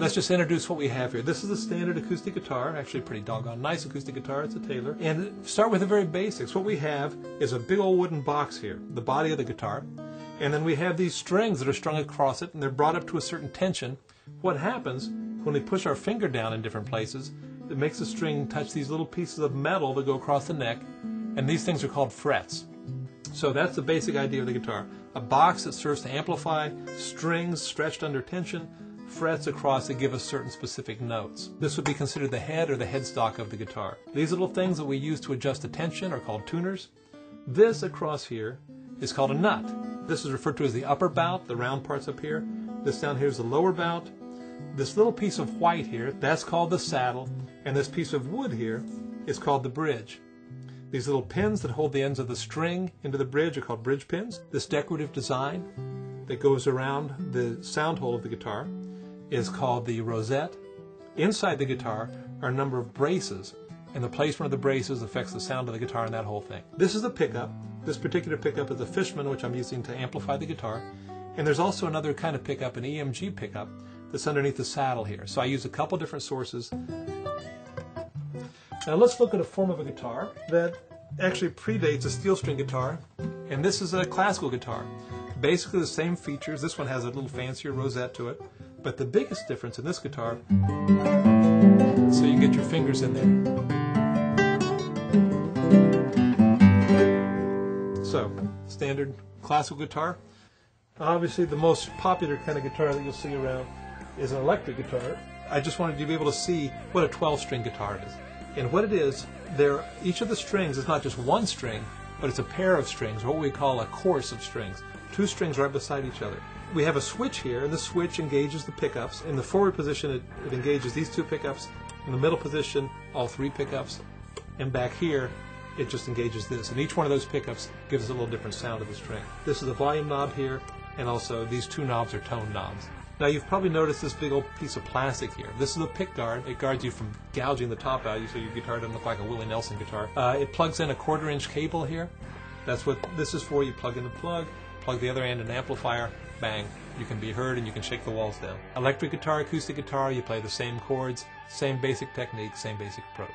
let's just introduce what we have here. This is a standard acoustic guitar, actually a pretty doggone nice acoustic guitar. It's a Taylor. And start with the very basics. What we have is a big old wooden box here, the body of the guitar. And then we have these strings that are strung across it, and they're brought up to a certain tension. What happens when we push our finger down in different places, it makes the string touch these little pieces of metal that go across the neck, and these things are called frets. So that's the basic idea of the guitar. A box that serves to amplify, strings stretched under tension, frets across that give us certain specific notes. This would be considered the head or the headstock of the guitar. These little things that we use to adjust the tension are called tuners. This across here is called a nut. This is referred to as the upper bout, the round parts up here. This down here is the lower bout. This little piece of white here, that's called the saddle, and this piece of wood here is called the bridge. These little pins that hold the ends of the string into the bridge are called bridge pins. This decorative design that goes around the sound hole of the guitar is called the rosette. Inside the guitar are a number of braces, and the placement of the braces affects the sound of the guitar and that whole thing. This is the pickup. This particular pickup is a Fishman, which I'm using to amplify the guitar. And there's also another kind of pickup, an EMG pickup, that's underneath the saddle here. So I use a couple different sources. Now let's look at a form of a guitar that actually predates a steel string guitar, and this is a classical guitar. Basically the same features. This one has a little fancier rosette to it, but the biggest difference in this guitar, so you get your fingers in there. So, standard classical guitar. Obviously the most popular kind of guitar that you'll see around is an electric guitar. I just wanted you to be able to see what a 12-string guitar is. And what it is, each of the strings is not just one string, but it's a pair of strings, or what we call a course of strings. Two strings right beside each other. We have a switch here, and the switch engages the pickups. In the forward position, it engages these two pickups. In the middle position, all three pickups. And back here, it just engages this. And each one of those pickups gives us a little different sound to the string. This is the volume knob here, and also these two knobs are tone knobs. Now you've probably noticed this big old piece of plastic here. This is a pick guard. It guards you from gouging the top out so your guitar doesn't look like a Willie Nelson guitar. It plugs in a 1/4-inch cable here. That's what this is for. You plug in the plug the other end in an amplifier, bang, you can be heard and you can shake the walls down. Electric guitar, acoustic guitar, you play the same chords, same basic technique, same basic approach.